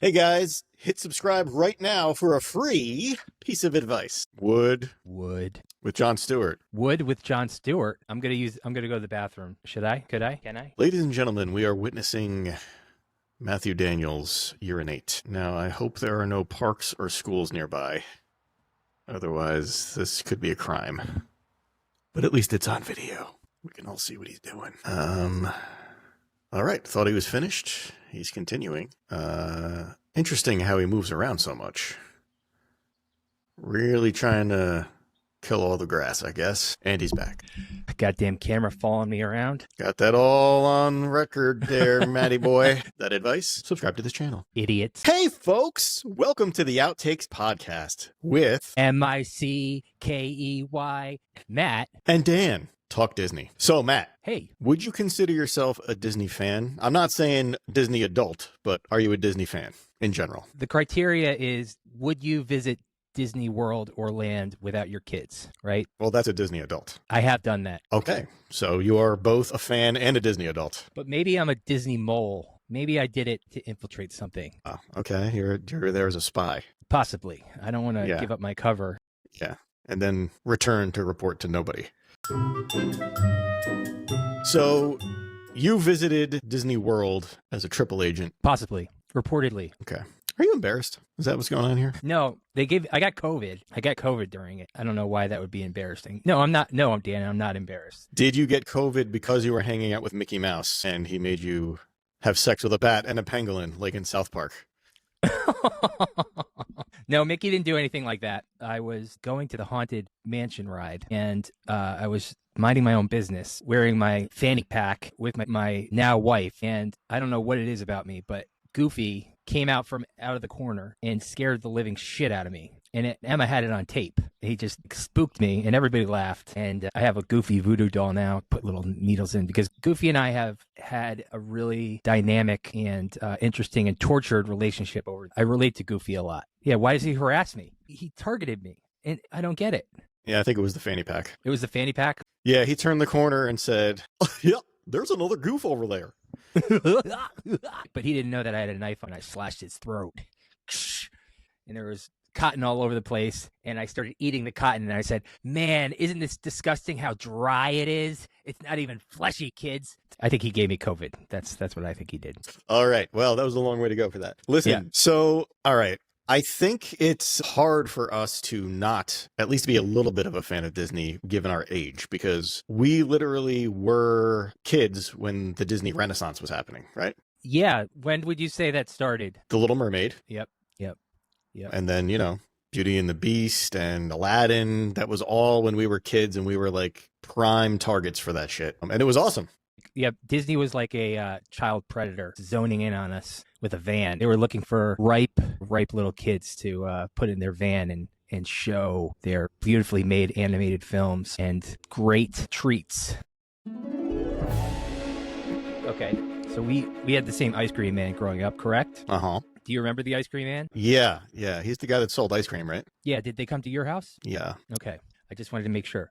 Hey guys, hit subscribe right now for a free piece of advice. Wood with Jon Stewart. Wood with Jon Stewart. I'm gonna go to the bathroom. Should I? Could I? Can I? Ladies and gentlemen, we are witnessing Matthew Daniels urinate. Now, I hope there are no parks or schools nearby. Otherwise, this could be a crime. But at least it's on video. We can all see what he's doing. All right, thought he was finished. He's continuing. Interesting how he moves around so much. Really trying to kill all the grass, I guess. And he's back. Goddamn camera following me around. Got that all on record there, Matty boy. That advice? Subscribe to this channel. Idiots. Hey, folks. Welcome to the Outtakes podcast with Mickey, Matt. and Dan. Talk Disney. So, Matt. Hey. Would you consider yourself a Disney fan? I'm not saying Disney adult, but are you a Disney fan in general? The criteria is, would you visit Disney World or Land without your kids, right? Well, that's a Disney adult. I have done that. Okay. So you are both a fan and a Disney adult. But maybe I'm a Disney mole. Maybe I did it to infiltrate something. Oh, okay. You're there as a spy. Possibly. I don't want to give up my cover. Yeah. And then return to report to nobody. So you visited Disney World as a triple agent. Possibly. Reportedly. Okay. Are you embarrassed? Is that what's going on here? No, I got COVID. I got COVID during it. I don't know why that would be embarrassing. No, I'm not. No, Dan, I'm not embarrassed. Did you get COVID because you were hanging out with Mickey Mouse and he made you have sex with a bat and a pangolin like in South Park? No, Mickey didn't do anything like that. I was going to the Haunted Mansion ride, and I was minding my own business, wearing my fanny pack with my now wife, and I don't know what it is about me, but Goofy came out of the corner and scared the living shit out of me. And Emma had it on tape. He just spooked me, and everybody laughed. And I have a Goofy voodoo doll now, put little needles in, because Goofy and I have had a really dynamic and interesting and tortured relationship I relate to Goofy a lot. Yeah, why does he harass me? He targeted me, and I don't get it. Yeah, I think it was the fanny pack. It was the fanny pack? Yeah, he turned the corner and said, oh, yeah, there's another Goof over there. But he didn't know that I had a knife on. I slashed his throat. And there was cotton all over the place, and I started eating the cotton, and I said, man, isn't this disgusting how dry it is? It's not even fleshy, kids. I think he gave me COVID. That's what I think he did. All right. Well, that was a long way to go for that. Listen, So, all right. I think it's hard for us to not at least be a little bit of a fan of Disney given our age, because we literally were kids when the Disney Renaissance was happening, right? Yeah. When would you say that started? The Little Mermaid. Yep. And then, Beauty and the Beast and Aladdin. That was all when we were kids, and we were like prime targets for that shit. And it was awesome. Yeah, Disney was like a child predator zoning in on us with a van. They were looking for ripe little kids to put in their van and show their beautifully made animated films and great treats. Okay, so we had the same ice cream man growing up, correct? Uh-huh. Do you remember the ice cream man? Yeah. He's the guy that sold ice cream, right? Yeah, did they come to your house? Yeah. Okay, I just wanted to make sure.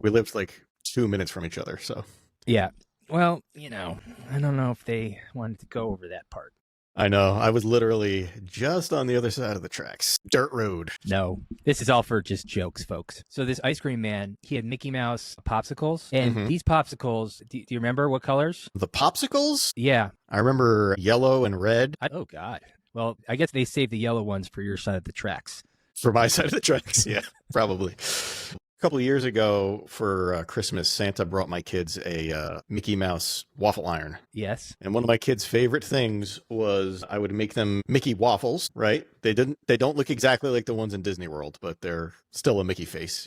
We lived like 2 minutes from each other, so. Yeah. Well, I don't know if they wanted to go over that part. I know. I was literally just on the other side of the tracks. Dirt road. No, this is all for just jokes, folks. So this ice cream man, he had Mickey Mouse popsicles. And these popsicles, do you remember what colors? The popsicles? Yeah. I remember yellow and red. Oh, God. Well, I guess they saved the yellow ones for your side of the tracks. For my side of the tracks, yeah, probably. A couple of years ago for Christmas, Santa brought my kids a Mickey Mouse waffle iron. Yes. And one of my kids' favorite things was I would make them Mickey waffles, right? They don't look exactly like the ones in Disney World, but they're still a Mickey face,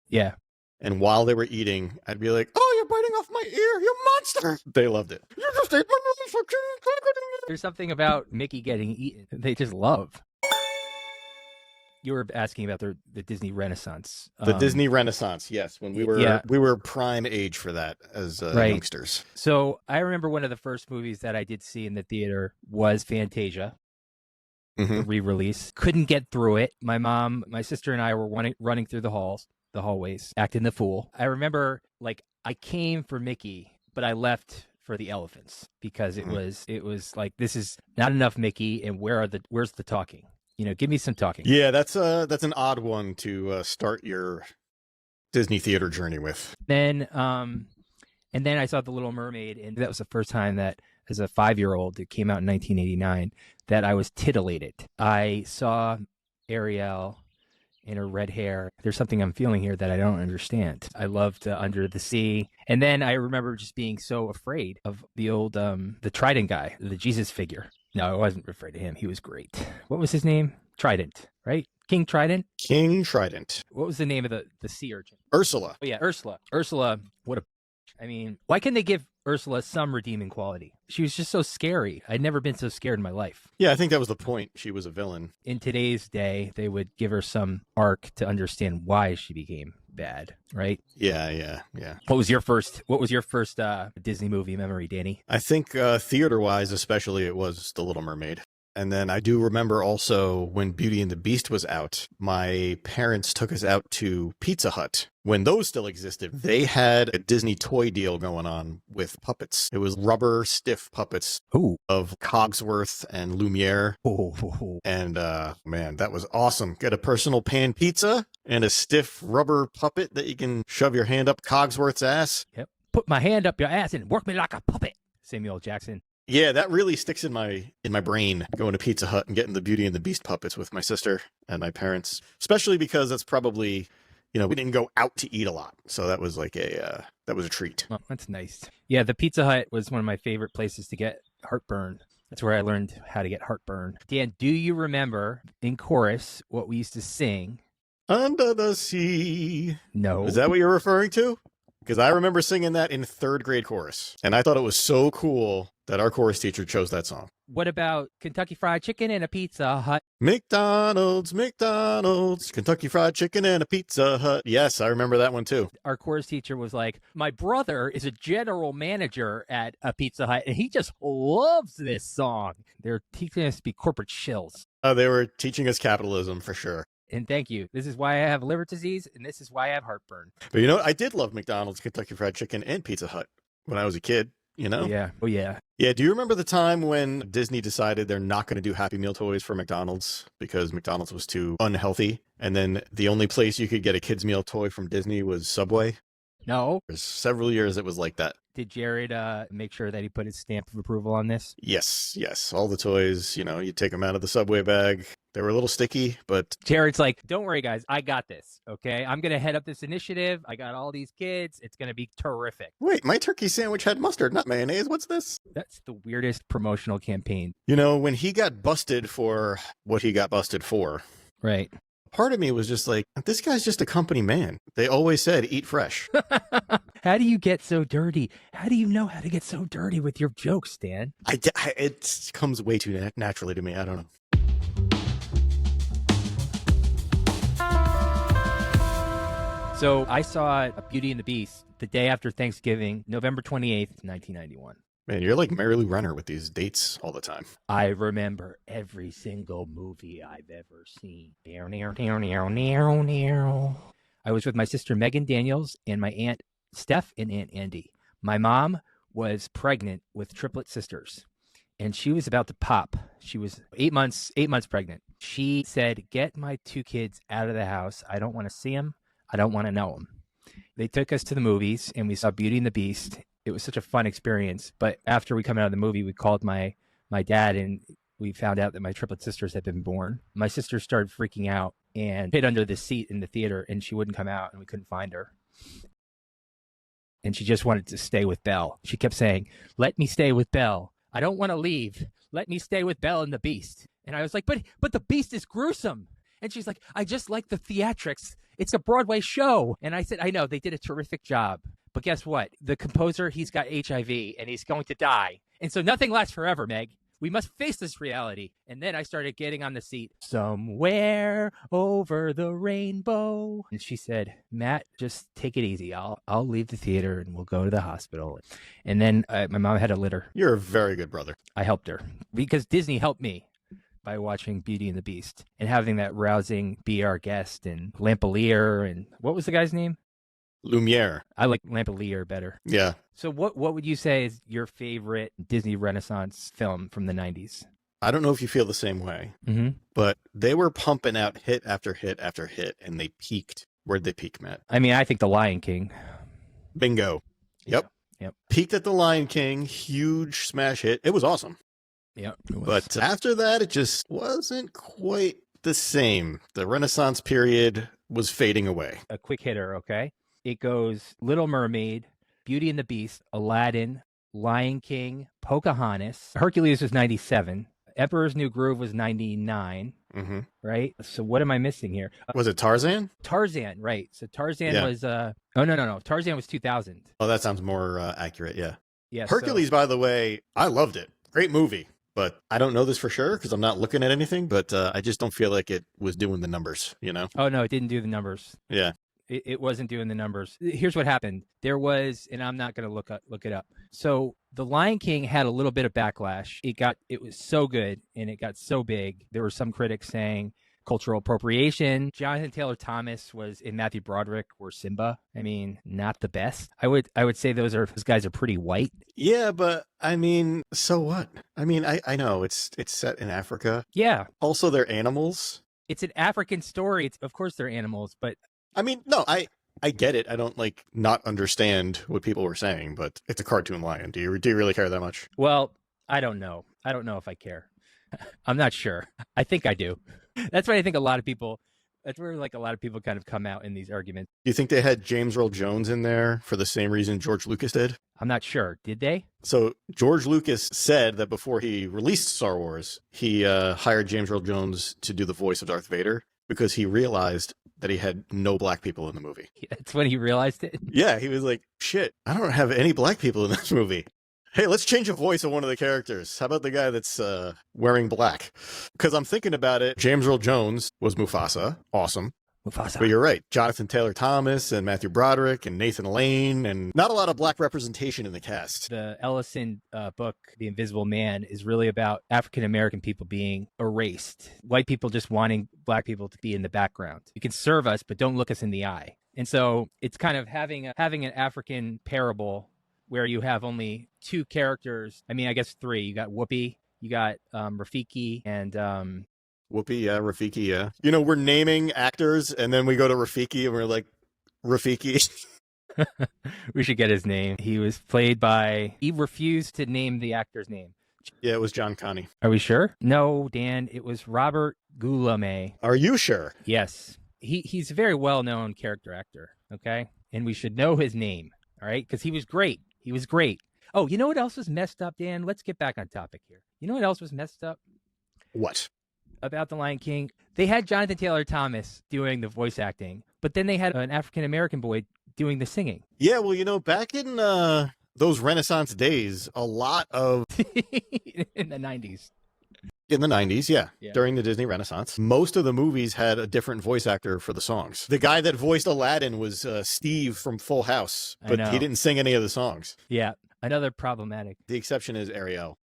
Yeah. And while they were eating, I'd be like, oh, you're biting off my ear, you monster. They loved it. You just ate my motherfucking. There's something about Mickey getting eaten they just love. You were asking about the Disney Renaissance. The Disney Renaissance, yes. When we were prime age for that as youngsters. So I remember one of the first movies that I did see in the theater was Fantasia, the re-release. Couldn't get through it. My mom, my sister, and I were running through the hallways, acting the fool. I remember, I came for Mickey, but I left for the elephants because it was like, this is not enough Mickey, and where's the talking? Give me some talking. Yeah, that's an odd one to start your Disney theater journey with. And then I saw The Little Mermaid, and that was the first time that, as a 5-year-old, it came out in 1989, that I was titillated. I saw Ariel in her red hair. There's something I'm feeling here that I don't understand. I loved Under the Sea. And then I remember just being so afraid of the old, the Trident guy, the Jesus figure. No, I wasn't afraid of him. He was great. What was his name? Trident, right? King Trident? King Trident. What was the name of the sea urchin? Ursula. Oh, yeah, Ursula. Ursula, what a... I mean, why can't they give Ursula some redeeming quality? She was just so scary. I'd never been so scared in my life. Yeah, I think that was the point. She was a villain. In today's day, they would give her some arc to understand why she became bad, right? Yeah. What was your first Disney movie memory, Danny? I think theater-wise, especially, it was The Little Mermaid. And then I do remember also when Beauty and the Beast was out, my parents took us out to Pizza Hut. When those still existed, they had a Disney toy deal going on with puppets. It was rubber stiff puppets of Cogsworth and Lumiere. And man, that was awesome. Get a personal pan pizza and a stiff rubber puppet that you can shove your hand up Cogsworth's ass. Yep. Put my hand up your ass and work me like a puppet. Samuel L. Jackson. Yeah, that really sticks in my brain, going to Pizza Hut and getting the Beauty and the Beast puppets with my sister and my parents, especially because that's probably, we didn't go out to eat a lot. So that was like that was a treat. Oh, that's nice. Yeah, the Pizza Hut was one of my favorite places to get heartburn. That's where I learned how to get heartburn. Dan, do you remember in chorus what we used to sing? Under the sea. No. Is that what you're referring to? Because I remember singing that in 3rd grade chorus. And I thought it was so cool that our chorus teacher chose that song. What about Kentucky Fried Chicken and a Pizza Hut? McDonald's, Kentucky Fried Chicken and a Pizza Hut. Yes, I remember that one too. Our chorus teacher was like, my brother is a general manager at a Pizza Hut, and he just loves this song. They're teaching us to be corporate shills. They were teaching us capitalism for sure. And thank you. This is why I have liver disease, and this is why I have heartburn. But I did love McDonald's, Kentucky Fried Chicken, and Pizza Hut when I was a kid, Yeah. Oh, yeah. Yeah, do you remember the time when Disney decided they're not going to do Happy Meal toys for McDonald's because McDonald's was too unhealthy? And then the only place you could get a kids' meal toy from Disney was Subway? No. For several years it was like that. Did Jared make sure that he put his stamp of approval on this? Yes. All the toys, you take them out of the Subway bag. They were a little sticky, but... Jared's like, don't worry, guys. I got this, okay? I'm going to head up this initiative. I got all these kids. It's going to be terrific. Wait, my turkey sandwich had mustard, not mayonnaise. What's this? That's the weirdest promotional campaign. When he got busted for what he got busted for... Right. Part of me was just like, this guy's just a company man. They always said, eat fresh. How do you get so dirty? How do you know how to get so dirty with your jokes, Dan? It comes way too naturally to me. I don't know. So I saw Beauty and the Beast the day after Thanksgiving, November 28th, 1991. Man, you're like Mary Lou Renner with these dates all the time. I remember every single movie I've ever seen. I was with my sister Megan Daniels and my Aunt Steph and Aunt Andy. My mom was pregnant with triplet sisters, and she was about to pop. She was 8 months pregnant. She said, get my 2 kids out of the house. I don't want to see them. I don't want to know them. They took us to the movies, and we saw Beauty and the Beast. It was such a fun experience. But after we come out of the movie, we called my dad, and we found out that my triplet sisters had been born. My sister started freaking out and hid under the seat in the theater, and she wouldn't come out, and we couldn't find her. And she just wanted to stay with Belle. She kept saying, let me stay with Belle. I don't want to leave. Let me stay with Belle and the Beast. And I was like, but the Beast is gruesome. And she's like, I just like the theatrics. It's a Broadway show. And I said, I know, they did a terrific job. But guess what? The composer, he's got HIV and he's going to die. And so nothing lasts forever, Meg. We must face this reality. And then I started getting on the seat. Somewhere over the rainbow. And she said, Matt, just take it easy. I'll leave the theater and we'll go to the hospital. And then my mom had a litter. You're a very good brother. I helped her because Disney helped me by watching Beauty and the Beast and having that rousing Be Our Guest and Lampalier and what was the guy's name? Lumiere. I like Lamplier better. Yeah. So what would you say is your favorite Disney Renaissance film from the 90s? I don't know if you feel the same way, Mm-hmm. but they were pumping out hit after hit after hit, and they peaked. Where'd they peak, Matt? I mean, I think The Lion King. Bingo. Yep. Yep. Peaked at The Lion King, huge smash hit. It was awesome. Yep. It was. But after that, it just wasn't quite the same. The Renaissance period was fading away. A quick hitter, okay? It goes Little Mermaid, Beauty and the Beast, Aladdin, Lion King, Pocahontas. Hercules was 97. Emperor's New Groove was 99, Mm-hmm. right? So what am I missing here? Was it Tarzan? Tarzan, right. So Tarzan Yeah. was, oh, no. Tarzan was 2000. Oh, that sounds more accurate, yeah. Yeah. Hercules, by the way, I loved it. Great movie. But I don't know this for sure because I'm not looking at anything, but I just don't feel like it was doing the numbers, you know? Oh, no, it didn't do the numbers. Yeah. It wasn't doing the numbers. Here's what happened. There was, and I'm not going to look it up. So The Lion King had a little bit of backlash. It was so good and it got so big. There were some critics saying cultural appropriation. Jonathan Taylor Thomas was in Matthew Broderick or Simba. I mean, not the best. I would say those guys are pretty white. Yeah, but I mean, so what? I mean, I know it's set in Africa. Yeah. Also, they're animals. It's an African story. Of course they're animals, but I mean, no, I get it. I don't not understand what people were saying, but it's a cartoon lion. Do you really care that much? well, I don't know. I don't know if I care. I'm not sure. I think I do. That's why I think that's where a lot of people kind of come out in these arguments. Do you think they had James Earl Jones in there for the same reason George Lucas did? I'm not sure. Did they? So George Lucas said that before he released Star Wars, he hired James Earl Jones to do the voice of Darth Vader because he realized that he had no black people in the movie. That's when he realized it. Yeah, he was like, shit, I don't have any black people in this movie. Hey, let's change the voice of one of the characters. How about the guy that's wearing black? Because I'm thinking about it. James Earl Jones was Mufasa. Awesome. Mufasa. But you're right. Jonathan Taylor Thomas and Matthew Broderick and Nathan Lane, and not a lot of black representation in the cast. The Ellison book, The Invisible Man, is really about African American people being erased. White people just wanting black people to be in the background. You can serve us, but don't look us in the eye. And so it's kind of having an African parable where you have only two characters. I mean, I guess three. You got Whoopi, you got Rafiki, and Whoopi, yeah, Rafiki, yeah. You know, we're naming actors, and then we go to Rafiki, and we're like, Rafiki. we should get his name. He was played by. He refused to name the actor's name. Yeah, it was John Connie. Are we sure? No, Dan. It was Robert Goulamé. Are you sure? Yes. He's a very well-known character actor. Okay, and we should know his name. All right, because he was great. He was great. Oh, you know what else was messed up, Dan? Let's get back on topic here. You know what else was messed up? What? About The Lion King? They had Jonathan Taylor Thomas doing the voice acting, but then they had an African-American boy doing the singing. Yeah, well, you know, back in those Renaissance days, a lot of... in the 90s. In the 90s, yeah, Yeah. during the Disney Renaissance. Most of the movies had a different voice actor for the songs. The guy that voiced Aladdin was Steve from Full House, I but know. he didn't sing any of the songs. Yeah, another problematic. The exception is Ariel.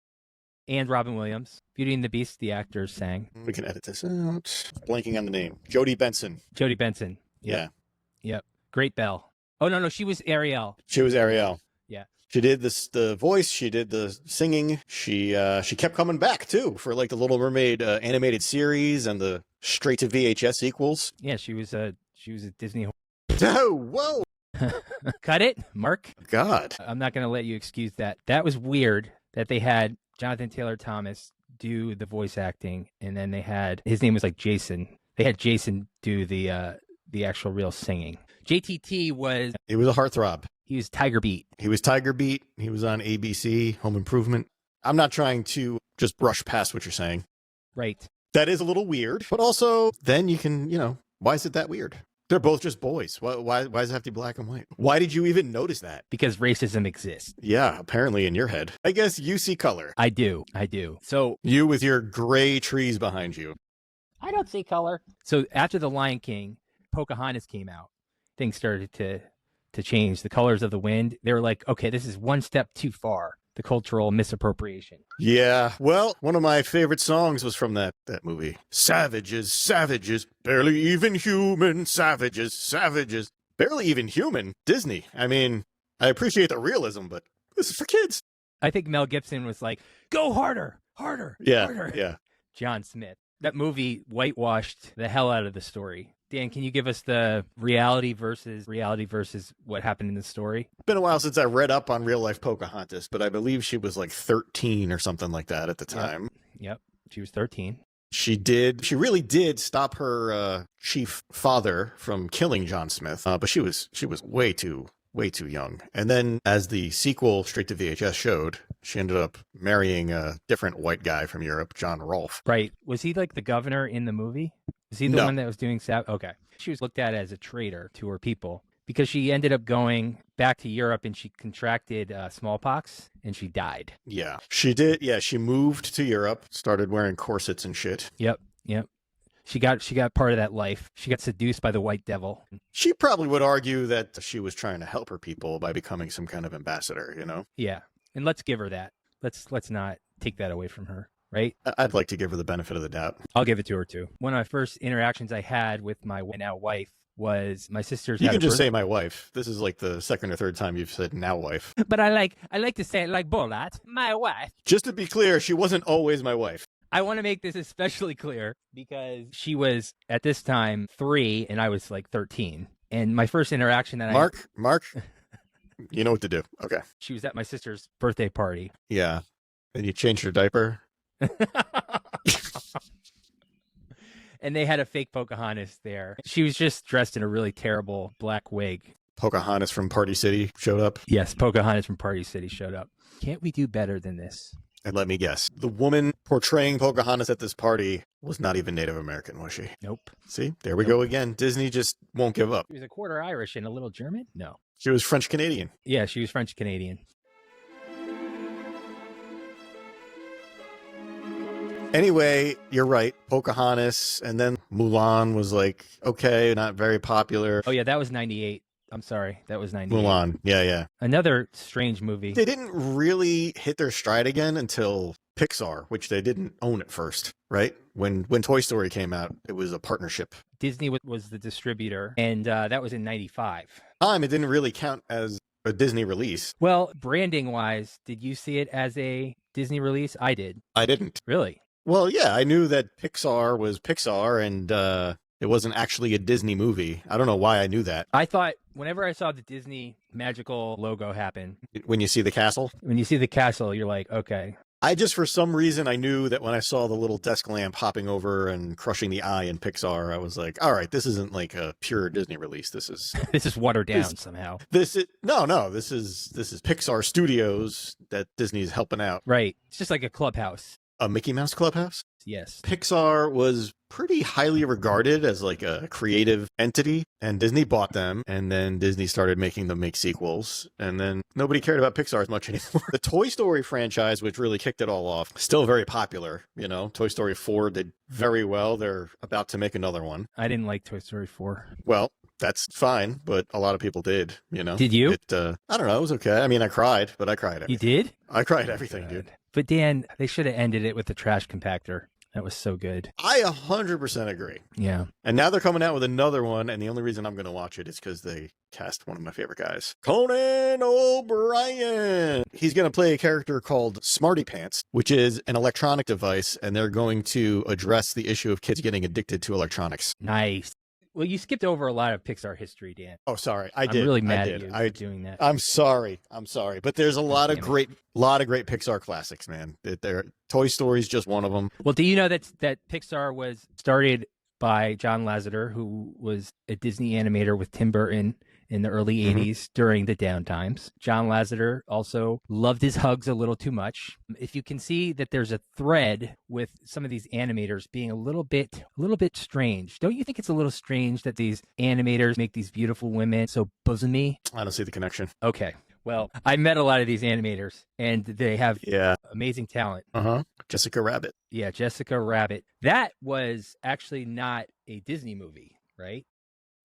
And Robin Williams. Beauty and the Beast, the actors sang. We can edit this out. Blanking on the name. Jodie Benson. Jodie Benson. Yeah. Yep. Great Belle. Oh, no, she was Ariel. She was Ariel. Yeah. She did the voice. She did the singing. She kept coming back too for like the Little Mermaid animated series and the straight to VHS sequels. Yeah, she was a Disney. Oh, whoa. Cut it, Mark. God. I'm not going to let you excuse that. That was weird that they had Jonathan Taylor Thomas do the voice acting, and then they had his name was like Jason. They had Jason do the actual real singing. JTT was He was a heartthrob. he was Tiger Beat. He was Tiger Beat. He was on ABC, Home Improvement. I'm not trying to just brush past what you're saying. Right. That is a little weird, but also then you can, why is it that weird? They're both just boys. Why does it have to be black and white? Why did you even notice that? Because racism exists. Yeah, apparently in your head. I guess you see color. I do. So You with your gray trees behind you. I don't see color. So after The Lion King, Pocahontas came out. Things started to change. The colors of the wind. They were like, okay, this is one step too far. The cultural misappropriation. Yeah, well, one of my favorite songs was from that movie. Savages, savages, barely even human, savages, savages. barely even human. Disney. I mean, I appreciate the realism, but this is for kids. I think Mel Gibson was like, go harder, harder, Yeah, harder. yeah. John Smith. That movie whitewashed the hell out of the story. Dan, can you give us the reality versus what happened in the story? Been a while since I read up on real life Pocahontas, but I believe she was like 13 or something like that at the time. Yep. She was 13. She really did stop her chief father from killing John Smith, but she was way too young. And then, as the sequel straight to VHS showed, she ended up marrying a different white guy from Europe, John Rolfe. Right. Was he like the governor in the movie? Was he the one that was doing Okay. She was looked at as a traitor to her people because she ended up going back to Europe and she contracted smallpox and she died. Yeah, she did. Yeah, she moved to Europe, started wearing corsets and shit. Yep. She got part of that life. She got seduced by the white devil. She probably would argue that she was trying to help her people by becoming some kind of ambassador, you know? Yeah. And let's give her that. Let's not take that away from her, right? I'd like to give her the benefit of the doubt. I'll give it to her too. One of my first interactions I had with my now wife was my sister's. You can just say my wife. This is like the second or third time you've said now wife. But I like to say it like Bolat, my wife. Just to be clear, she wasn't always my wife. I want to make this especially clear because she was at this time 3 and I was like 13. And my first interaction that Mark, you know what to do. Okay. She was at my sister's birthday party. Yeah. And you changed her diaper. And they had a fake Pocahontas there. She was just dressed in a really terrible black wig. Pocahontas from Party City showed up. Yes, Pocahontas from Party City showed up. Can't we do better than this? And let me guess, the woman portraying Pocahontas at this party was not even Native American, was she? Nope. See, there we go again. Disney just won't give up. She was a quarter Irish and a little German? No. She was French Canadian. Yeah, she was French Canadian. Anyway, you're right. Pocahontas, and then Mulan was like, okay, not very popular. Oh, yeah, that was 98. I'm sorry. That was 98. Mulan. Yeah. Another strange movie. They didn't really hit their stride again until Pixar, which they didn't own at first, right? When Toy Story came out, it was a partnership. Disney was the distributor, and that was in 95. It didn't really count as a Disney release. Well, branding-wise, did you see it as a Disney release? I did. I didn't. Really? Well, yeah, I knew that Pixar was Pixar, and it wasn't actually a Disney movie. I don't know why I knew that. I thought whenever I saw the Disney magical logo happen. When you see the castle? When you see the castle, you're like, okay. For some reason, I knew that when I saw the little desk lamp hopping over and crushing the eye in Pixar, I was like, all right, this isn't like a pure Disney release. This is this is watered down somehow. This is Pixar Studios that Disney's helping out. Right. It's just like a clubhouse. A Mickey Mouse Clubhouse? Yes. Pixar was pretty highly regarded as like a creative entity, and Disney bought them, and then Disney started making them make sequels, and then nobody cared about Pixar as much anymore. The Toy Story franchise, which really kicked it all off, still very popular. You know, Toy Story 4 did very well. They're about to make another one. I didn't like Toy Story 4. Well, that's fine, but a lot of people did, you know. Did you? I don't know. It was okay. I mean, I cried, but I cried everything. You did? I cried everything, dude. But Dan, they should have ended it with the trash compactor. That was so good. I 100% agree. Yeah. And now they're coming out with another one, and the only reason I'm going to watch it is because they cast one of my favorite guys, Conan O'Brien. He's going to play a character called Smarty Pants, which is an electronic device, and they're going to address the issue of kids getting addicted to electronics. Nice. Well, you skipped over a lot of Pixar history, Dan. Oh, sorry. I'm really mad at you for doing that. I'm sorry. But there's a lot of great Pixar classics, man. Toy Story is just one of them. Well, do you know that Pixar was started by John Lasseter, who was a Disney animator with Tim Burton in the early 80s during the downtimes. John Lasseter also loved his hugs a little too much. If you can see that there's a thread with some of these animators being a little bit strange. Don't you think it's a little strange that these animators make these beautiful women so bosomy? I don't see the connection. Okay. Well, I met a lot of these animators, and they have amazing talent. Jessica Rabbit. Yeah, Jessica Rabbit. That was actually not a Disney movie, right?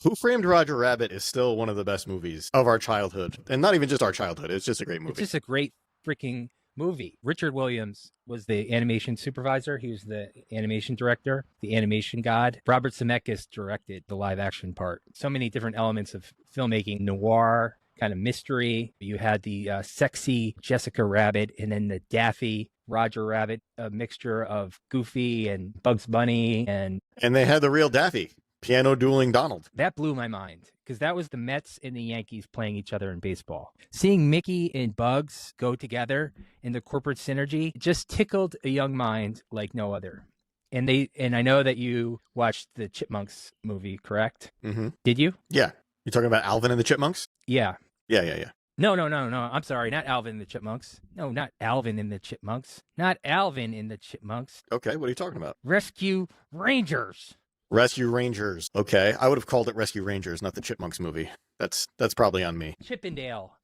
Who Framed Roger Rabbit is still one of the best movies of our childhood. And not even just our childhood. It's just a great movie. It's just a great freaking movie. Richard Williams was the animation supervisor. He was the animation director, the animation god. Robert Zemeckis directed the live action part. So many different elements of filmmaking, noir, kind of mystery. You had the sexy Jessica Rabbit and then the daffy Roger Rabbit, a mixture of Goofy and Bugs Bunny. And they had the real Daffy, piano dueling Donald. That blew my mind because that was the Mets and the Yankees playing each other in baseball. Seeing Mickey and Bugs go together in the corporate synergy just tickled a young mind like no other. And I know that you watched the Chipmunks movie, correct? Mm-hmm. Did you? Yeah. You're talking about Alvin and the Chipmunks? Yeah. Yeah. No. I'm sorry. Not Alvin and the Chipmunks. No, not Alvin and the Chipmunks. Not Alvin and the Chipmunks. Okay, what are you talking about? Rescue Rangers. Rescue Rangers. Okay, I would have called it Rescue Rangers, not the Chipmunks movie. That's probably on me. Chippendale,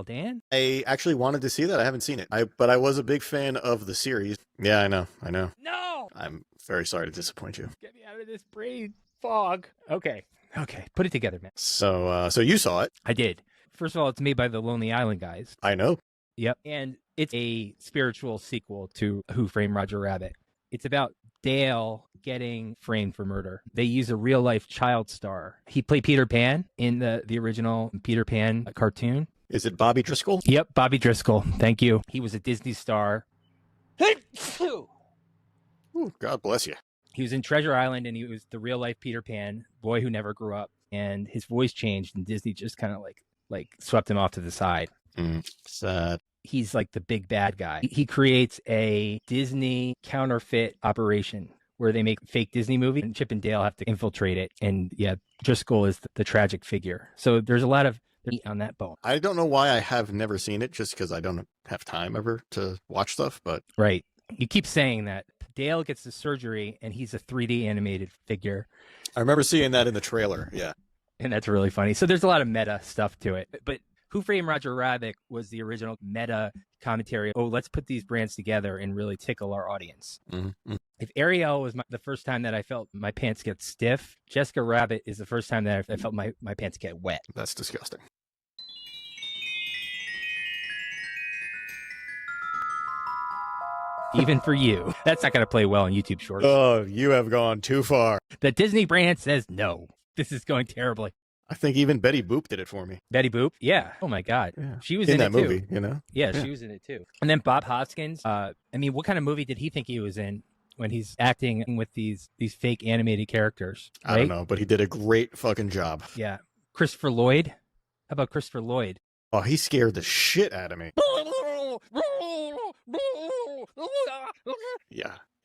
Dan. I actually wanted to see that. I haven't seen it. But I was a big fan of the series. Yeah, I know. No! I'm very sorry to disappoint you. Get me out of this brain fog. Okay. Put it together, man. So you saw it. I did. First of all, it's made by the Lonely Island guys. I know. Yep. And it's a spiritual sequel to Who Framed Roger Rabbit. It's about Dale getting framed for murder. They use a real-life child star. He played Peter Pan in the original Peter Pan cartoon. Is it Bobby Driscoll? Yep, Bobby Driscoll. Thank you. He was a Disney star. Ooh, God bless you. He was in Treasure Island, and he was the real-life Peter Pan, boy who never grew up. And his voice changed, and Disney just kind of like swept him off to the side. Sad. He's like the big bad guy. He creates a Disney counterfeit operation where they make fake Disney movie, and Chip and Dale have to infiltrate it. And yeah, Driscoll is the tragic figure. So there's a lot of meat on that bone. I don't know why I have never seen it, just because I don't have time ever to watch stuff. But right, you keep saying that. Dale gets the surgery, and he's a 3D animated figure. I remember seeing that in the trailer. Yeah, and that's really funny. So there's a lot of meta stuff to it, but Who Framed Roger Rabbit was the original meta commentary. Oh, let's put these brands together and really tickle our audience. Mm-hmm. If Ariel was the first time that I felt my pants get stiff, Jessica Rabbit is the first time that I felt my pants get wet. That's disgusting. Even for you. That's not going to play well on YouTube Shorts. Oh, you have gone too far. The Disney brand says no. This is going terribly. I think even Betty Boop did it for me. Betty Boop? Yeah. Oh, my God. Yeah. She was in that it, too. movie, you know? Yeah, she was in it, too. And then Bob Hoskins. I mean, what kind of movie did he think he was in when he's acting with these fake animated characters? Right? I don't know, but he did a great fucking job. Yeah. Christopher Lloyd? How about Christopher Lloyd? Oh, he scared the shit out of me.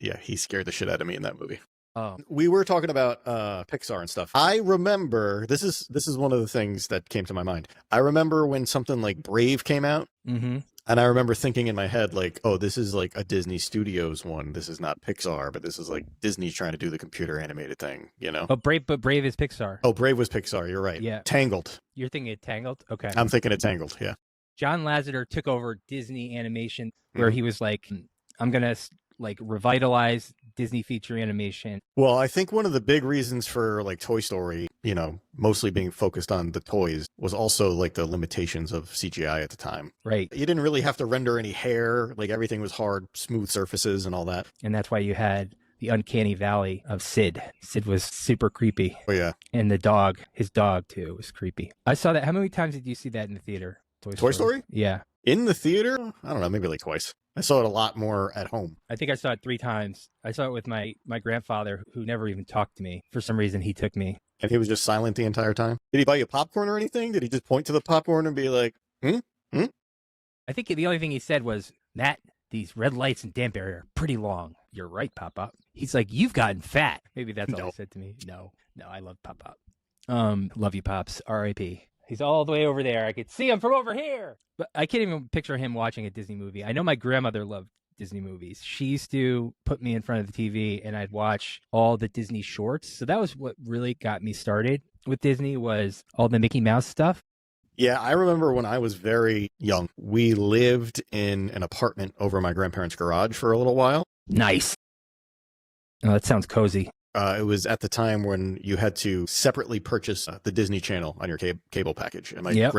Yeah, he scared the shit out of me in that movie. Oh. We were talking about Pixar and stuff. I remember this is one of the things that came to my mind. I remember when something like Brave came out, mm-hmm. and I remember thinking in my head like, "Oh, this is like a Disney Studios one. This is not Pixar, but this is like Disney trying to do the computer animated thing." You know? But Brave is Pixar. Oh, Brave was Pixar. You're right. Yeah. Tangled. You're thinking of Tangled? Okay. I'm thinking of Tangled. Yeah. John Lasseter took over Disney animation, where he was like, "I'm gonna like revitalize Disney feature animation." Well, I think one of the big reasons for like Toy Story, you know, mostly being focused on the toys was also like the limitations of CGI at the time. Right. You didn't really have to render any hair. Like everything was hard, smooth surfaces and all that. And that's why you had the uncanny valley of Sid. Sid was super creepy. Oh, yeah. And the dog, his dog too, was creepy. I saw that. How many times did you see that in the theater? Toy Story? Yeah. In the theater? I don't know, maybe like twice. I saw it a lot more at home. I think I saw it 3 times. I saw it with my grandfather, who never even talked to me. For some reason, he took me. And he was just silent the entire time? Did he buy you popcorn or anything? Did he just point to the popcorn and be like, I think the only thing he said was, "Matt, these red lights and Danbury are pretty long." "You're right, Pop-Pop." He's like, "You've gotten fat." Maybe that's all he said to me. No, I love Pop-Pop. Love you, Pops. R.I.P. He's all the way over there. I could see him from over here. But I can't even picture him watching a Disney movie. I know my grandmother loved Disney movies. She used to put me in front of the TV and I'd watch all the Disney shorts. So that was what really got me started with Disney, was all the Mickey Mouse stuff. Yeah, I remember when I was very young, we lived in an apartment over my grandparents' garage for a little while. Nice. Oh, that sounds cozy. It was at the time when you had to separately purchase the Disney Channel on your cable package, and my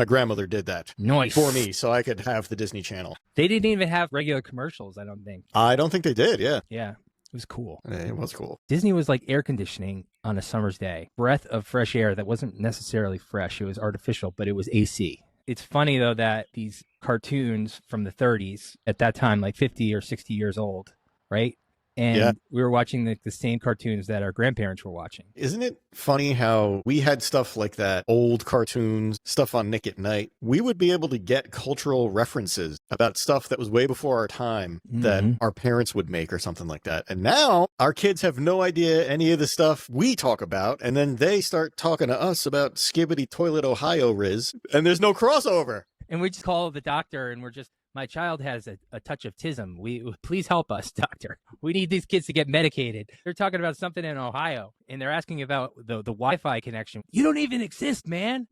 grandmother did that Nice. for me, so I could have the Disney Channel. They didn't even have regular commercials, I don't think. I don't think they did. Yeah, Yeah, it was cool. it was cool. Disney was like air conditioning on a summer's day, breath of fresh air that wasn't necessarily fresh. It was artificial, but it was AC. It's funny, though, that these cartoons from the 30s, at that time, like 50 or 60 years old, right? And we were watching the same cartoons that our grandparents were watching. Isn't it funny how we had stuff like that, old cartoons, stuff on Nick at Night? We would be able to get cultural references about stuff that was way before our time that our parents would make or something like that. And now our kids have no idea any of the stuff we talk about. And then they start talking to us about Skibbity Toilet Ohio Riz, and there's no crossover. And we just call the doctor and we're just, my child has a touch of tism. Please help us, doctor. We need these kids to get medicated. They're talking about something in Ohio, and they're asking about the Wi-Fi connection. You don't even exist, man.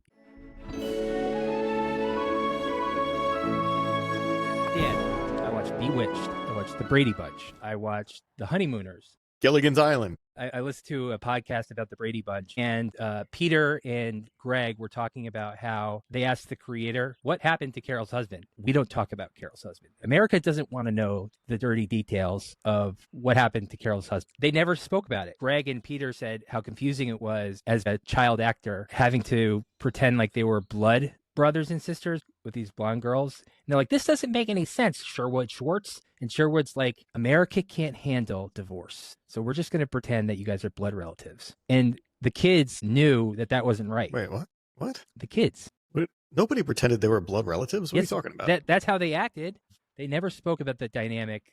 Dan, I watched Bewitched. I watched The Brady Bunch. I watched The Honeymooners. Gilligan's Island. I listened to a podcast about the Brady Bunch, and Peter and Greg were talking about how they asked the creator, what happened to Carol's husband? We don't talk about Carol's husband. America doesn't want to know the dirty details of what happened to Carol's husband. They never spoke about it. Greg and Peter said how confusing it was as a child actor having to pretend like they were blood brothers and sisters with these blonde girls. And they're like, this doesn't make any sense, Sherwood Schwartz. And Sherwood's like, America can't handle divorce, so we're just going to pretend that you guys are blood relatives. And the kids knew that that wasn't right. Wait, what? The kids. Nobody pretended they were blood relatives? What are you talking about? That's how they acted. They never spoke about the dynamic.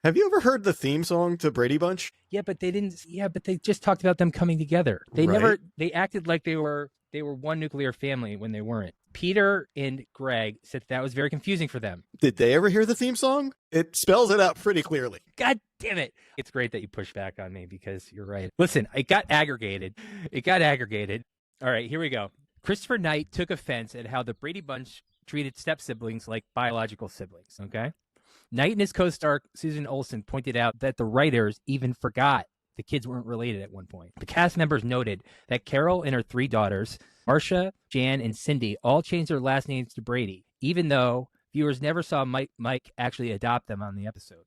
Have you ever heard the theme song to Brady Bunch? Yeah, but they didn't. Yeah, but they just talked about them coming together. They never. They acted like they were one nuclear family when they weren't. Peter and Greg said that was very confusing for them. Did they ever hear the theme song? It spells it out pretty clearly. God damn it. It's great that you push back on me because you're right. Listen, it got aggregated. All right, here we go. Christopher Knight took offense at how the Brady Bunch treated step-siblings like biological siblings, okay? Knight and his co-star Susan Olsen pointed out that the writers even forgot the kids weren't related at one point. The cast members noted that Carol and her three daughters, Marcia, Jan, and Cindy, all changed their last names to Brady, even though viewers never saw Mike actually adopt them on the episode.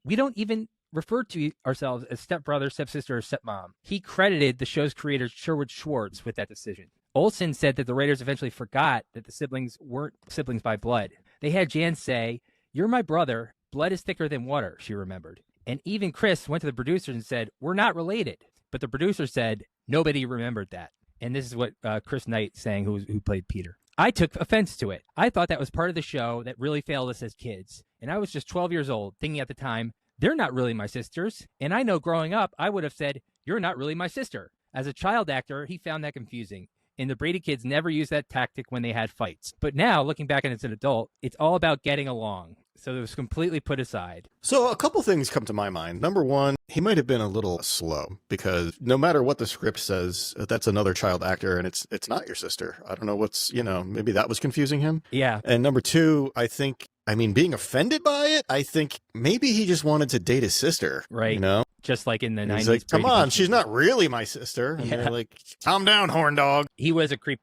We don't even refer to ourselves as stepbrother, stepsister, or stepmom. He credited the show's creator, Sherwood Schwartz, with that decision. Olsen said that the writers eventually forgot that the siblings weren't siblings by blood. They had Jan say, "You're my brother. Blood is thicker than water," she remembered. And even Chris went to the producers and said, "We're not related." But the producer said, "Nobody remembered that." And this is what Chris Knight saying, who played Peter. "I took offense to it. I thought that was part of the show that really failed us as kids. And I was just 12 years old, thinking at the time, they're not really my sisters. And I know growing up, I would have said, you're not really my sister." As a child actor, he found that confusing. And the Brady kids never used that tactic when they had fights. But now, looking back as an adult, it's all about getting along. So it was completely put aside. So a couple things come to my mind. Number one, he might have been a little slow because no matter what the script says, that's another child actor and it's not your sister. I don't know maybe that was confusing him. Yeah. And number two, being offended by it, I think maybe he just wanted to date his sister. Right. You know? Just like in the 90s. He's like, come on, she's not really my sister. And they're like, calm down, horn dog. He was a creep.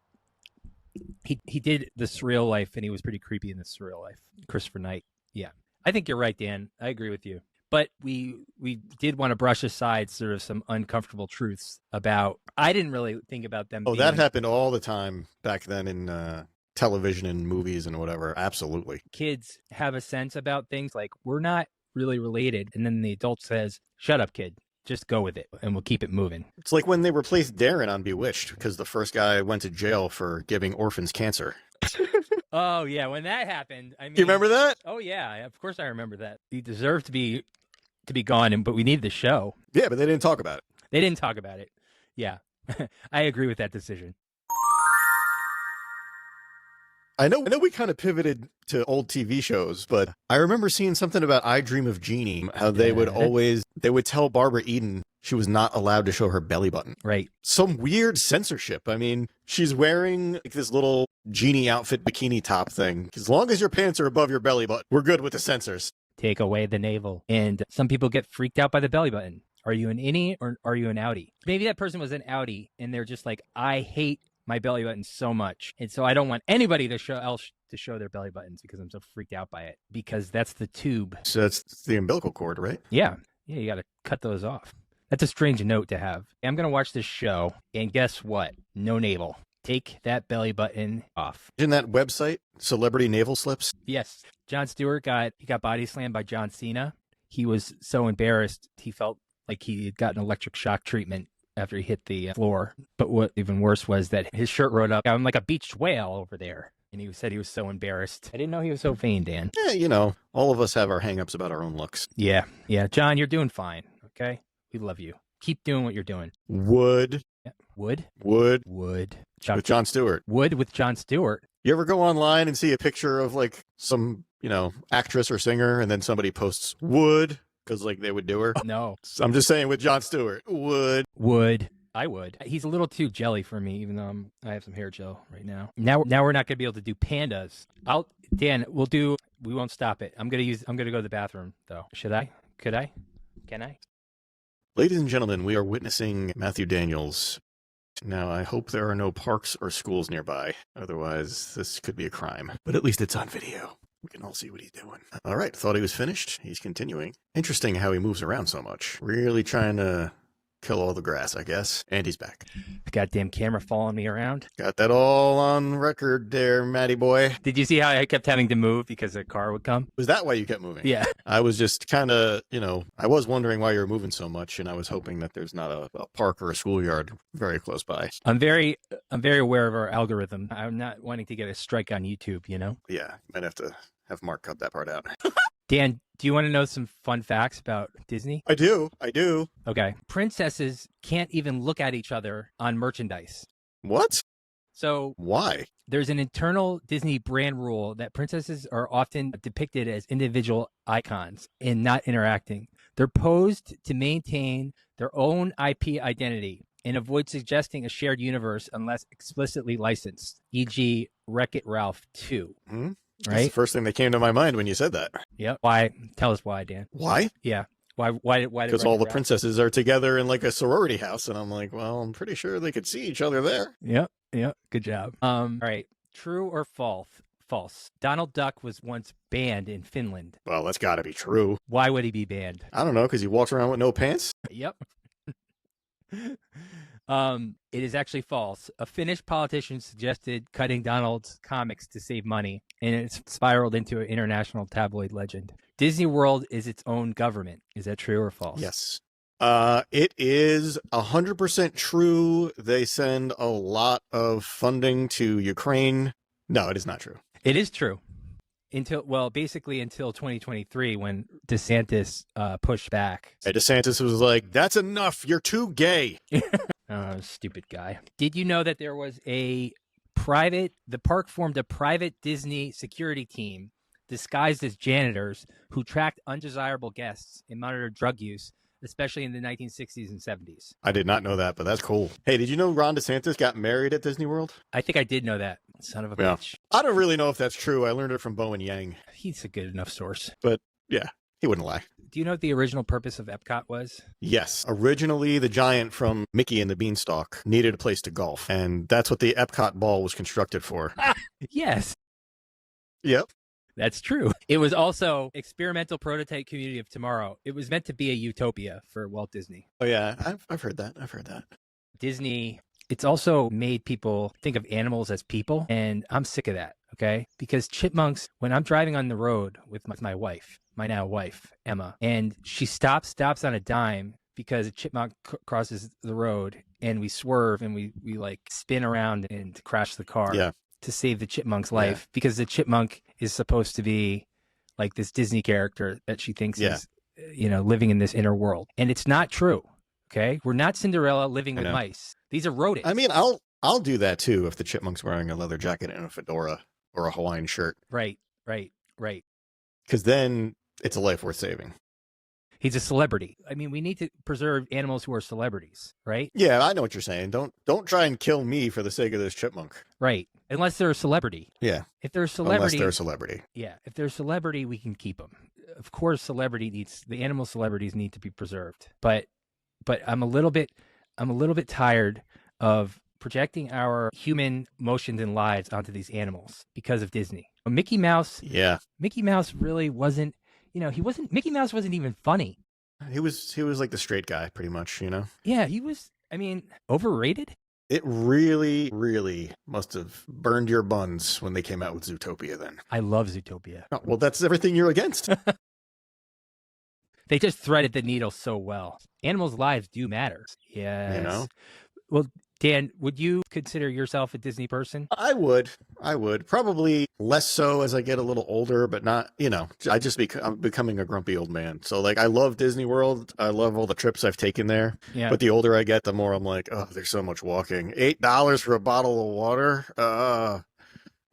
He did the surreal life, and he was pretty creepy in the surreal life. Christopher Knight. Yeah. I think you're right, Dan. I agree with you. But we did want to brush aside sort of some uncomfortable truths about, I didn't really think about them. Oh, that happened all the time back then in television and movies and whatever. Absolutely. Kids have a sense about things like, we're not really related. And then the adult says, shut up, kid. Just go with it, and we'll keep it moving. It's like when they replaced Darren on Bewitched because the first guy went to jail for giving orphans cancer. Oh, yeah. When that happened, I mean... Do you remember that? Oh, yeah. Of course I remember that. He deserved to be gone, but we needed the show. Yeah, but they didn't talk about it. They didn't talk about it. Yeah. I agree with that decision. I know we kind of pivoted to old TV shows, but I remember seeing something about I Dream of Jeannie, how they would tell Barbara Eden she was not allowed to show her belly button. Right. Some weird censorship. I mean, she's wearing like this little genie outfit bikini top thing. As long as your pants are above your belly button, we're good with the censors. Take away the navel. And some people get freaked out by the belly button. Are you an innie or are you an outie? Maybe that person was an outie and they're just like, I hate my belly button so much. And so I don't want anybody to show their belly buttons because I'm so freaked out by it, because that's the tube. So that's the umbilical cord, right? Yeah. Yeah, you got to cut those off. That's a strange note to have. I'm going to watch this show, and guess what? No navel. Take that belly button off. In that website, Celebrity Navel Slips? Yes. Jon Stewart got body slammed by John Cena. He was so embarrassed, he felt like he had gotten electric shock treatment after he hit the floor. But what even worse was that his shirt wrote up, I'm like a beached whale over there. And he said he was so embarrassed. I didn't know he was so vain, Dan. Yeah, you know, all of us have our hang-ups about our own looks. Yeah. Yeah. John, you're doing fine. Okay? We love you. Keep doing what you're doing. Wood. Yeah. Wood? Wood. Wood. With Jon Stewart. Wood with Jon Stewart. You ever go online and see a picture of like some, you know, actress or singer, and then somebody posts wood because like they would do her? No. I'm just saying with Jon Stewart. Wood. Would. I would. He's a little too jelly for me, even though I have some hair gel right now. Now we're not going to be able to do pandas. Dan, we won't stop it. I'm going to go to the bathroom though. Should I? Could I? Can I? Ladies and gentlemen, we are witnessing Matthew Daniels. Now, I hope there are no parks or schools nearby. Otherwise, this could be a crime. But at least it's on video. We can all see what he's doing. All right, thought he was finished. He's continuing. Interesting how he moves around so much. Really trying to kill all the grass, I guess. And he's back. The goddamn camera following me around. Got that all on record there, Matty boy. Did you see how I kept having to move because a car would come? Was that why you kept moving? Yeah. I was just kind of, you know, I was wondering why you were moving so much, and I was hoping that there's not a park or a schoolyard very close by. I'm very aware of our algorithm. I'm not wanting to get a strike on YouTube, you know? Yeah, might have to have Mark cut that part out. Dan, do you want to know some fun facts about Disney? I do. Okay. Princesses can't even look at each other on merchandise. What? So Why? there's an internal Disney brand rule that princesses are often depicted as individual icons and not interacting. They're posed to maintain their own IP identity and avoid suggesting a shared universe unless explicitly licensed, e.g. Wreck-It Ralph 2. Hmm? Right? That's the first thing that came to my mind when you said that. Yep. Why? Tell us why, Dan. Why? Yeah. Why? Because all the princesses are together in like a sorority house, and I'm like, well, I'm pretty sure they could see each other there. Yep. Good job. All right. True or false? False. Donald Duck was once banned in Finland. Well, that's got to be true. Why would he be banned? I don't know, because he walks around with no pants. Yep. It is actually false. A Finnish politician suggested cutting Donald's comics to save money, and it's spiraled into an international tabloid legend. Disney World is its own government. Is that true or false? Yes. It is 100% true. They send a lot of funding to Ukraine. No, it is not true. It is true. Basically until 2023 when DeSantis pushed back. Hey, DeSantis was like, that's enough. You're too gay. Oh, stupid guy. Did you know that there was the park formed a private Disney security team disguised as janitors who tracked undesirable guests and monitored drug use, especially in the 1960s and 70s. I did not know that, but that's cool. Hey, did you know Ron DeSantis got married at Disney World? I think I did know that. Son of a bitch. I don't really know if that's true. I learned it from Bowen Yang. He's a good enough source. But yeah, he wouldn't lie. Do you know what the original purpose of Epcot was? Yes. Originally, the giant from Mickey and the Beanstalk needed a place to golf, and that's what the Epcot ball was constructed for. Yes. Yep. That's true. It was also experimental prototype community of tomorrow. It was meant to be a utopia for Walt Disney. Oh, yeah. I've heard that. Disney, it's also made people think of animals as people, and I'm sick of that, okay? Because chipmunks, when I'm driving on the road with my wife, my now wife, Emma, and she stops on a dime because a chipmunk crosses the road, and we swerve and we like spin around and crash the car. Yeah. To save the chipmunk's life, because the chipmunk is supposed to be like this Disney character that she thinks is, living in this inner world. And it's not true. Okay. We're not Cinderella living with mice. These are rodents. I mean, I'll do that too if the chipmunk's wearing a leather jacket and a fedora or a Hawaiian shirt. Right. Because then it's a life worth saving. He's a celebrity. I mean, we need to preserve animals who are celebrities, right? Yeah, I know what you're saying. Don't try and kill me for the sake of this chipmunk. Right. Unless they're a celebrity. Yeah. If they're a celebrity. Unless they're a celebrity. Yeah. If they're a celebrity, we can keep them. Of course, the animal celebrities need to be preserved. But but I'm a little bit tired of projecting our human emotions and lives onto these animals because of Disney. Mickey Mouse Yeah, really wasn't, Mickey Mouse wasn't even funny. he was like the straight guy, pretty much. Yeah, he was, overrated. It really, really must have burned your buns when they came out with Zootopia. Then, I love Zootopia. oh, well, that's everything you're against. They just threaded the needle so well. Animals' lives do matter. Yes. Well, Dan, would you consider yourself a Disney person? I would probably less so as I get a little older, but not, I'm becoming a grumpy old man. So like, I love Disney World. I love all the trips I've taken there. Yeah. But the older I get, the more I'm like, oh, there's so much walking. $8 for a bottle of water.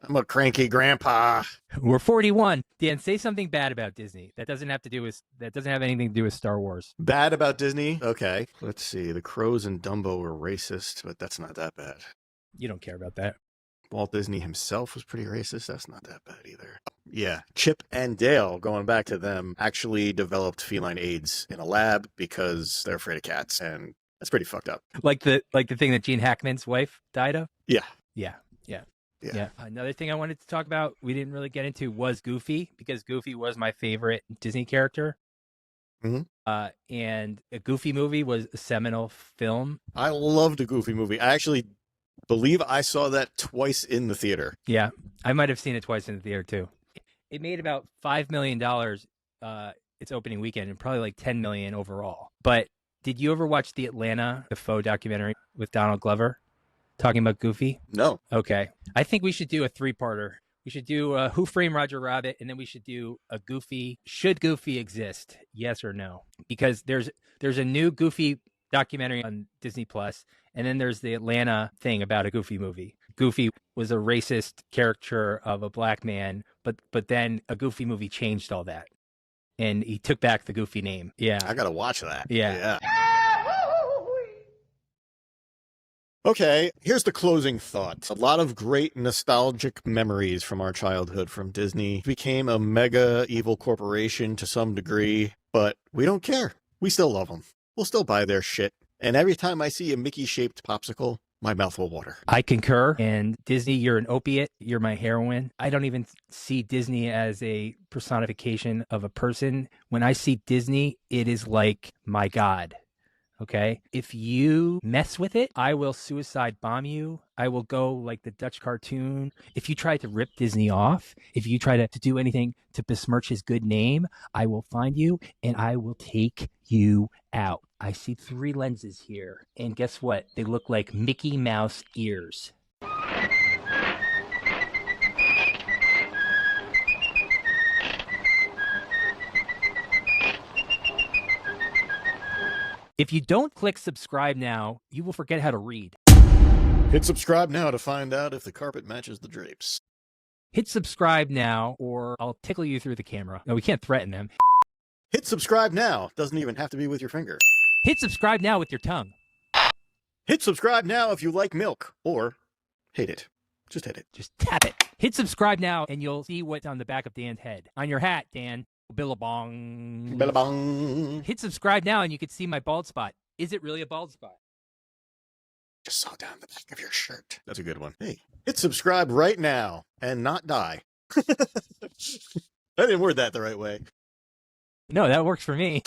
I'm a cranky grandpa. We're 41. Dan, say something bad about Disney. That doesn't have anything to do with Star Wars. Bad about Disney? Okay. Let's see. The Crows and Dumbo were racist, but that's not that bad. You don't care about that. Walt Disney himself was pretty racist. That's not that bad either. Yeah. Chip and Dale, going back to them, actually developed feline AIDS in a lab because they're afraid of cats, and that's pretty fucked up. Like the thing that Gene Hackman's wife died of? Yeah. Yeah. Another thing I wanted to talk about, we didn't really get into, was Goofy, because Goofy was my favorite Disney character. Mm-hmm. And a Goofy movie was a seminal film. I loved a Goofy movie. I actually believe I saw that twice in the theater. Yeah, I might have seen it twice in the theater too. It made about $5 million its opening weekend, and probably like $10 million overall. But did you ever watch the Atlanta Defoe documentary with Donald Glover talking about Goofy? No. Okay. I think we should do a 3-parter. We should do Who Framed Roger Rabbit, and then we should do a Goofy. Should Goofy exist? Yes or no? Because there's a new Goofy documentary on Disney Plus, and then there's the Atlanta thing about a Goofy movie. Goofy was a racist caricature of a black man, but then a Goofy movie changed all that, and he took back the Goofy name. Yeah. I gotta watch that. Yeah. Okay, here's the closing thought. A lot of great nostalgic memories from our childhood from Disney. Became a mega evil corporation to some degree, but we don't care. We still love them. We'll still buy their shit. And every time I see a Mickey-shaped popsicle, my mouth will water. I concur. And Disney, you're an opiate. You're my heroin. I don't even see Disney as a personification of a person. When I see Disney, it is like my God. Okay. If you mess with it, I will suicide bomb you. I will go like the Dutch cartoon. If you try to rip Disney off, if you try to do anything to besmirch his good name, I will find you and I will take you out. I see 3 lenses here. And guess what? They look like Mickey Mouse ears. If you don't click subscribe now, you will forget how to read. Hit subscribe now to find out if the carpet matches the drapes. Hit subscribe now, or I'll tickle you through the camera. No, we can't threaten them. Hit subscribe now. Doesn't even have to be with your finger. Hit subscribe now with your tongue. Hit subscribe now if you like milk, or hate it. Just hit it. Just tap it. Hit subscribe now, and you'll see what's on the back of Dan's head. On your hat, Dan. Billabong. Billabong. Hit subscribe now, and you can see my bald spot. Is it really a bald spot? Just saw down the back of your shirt. That's a good one. Hey, hit subscribe right now and not die. I didn't word that the right way. No, that works for me.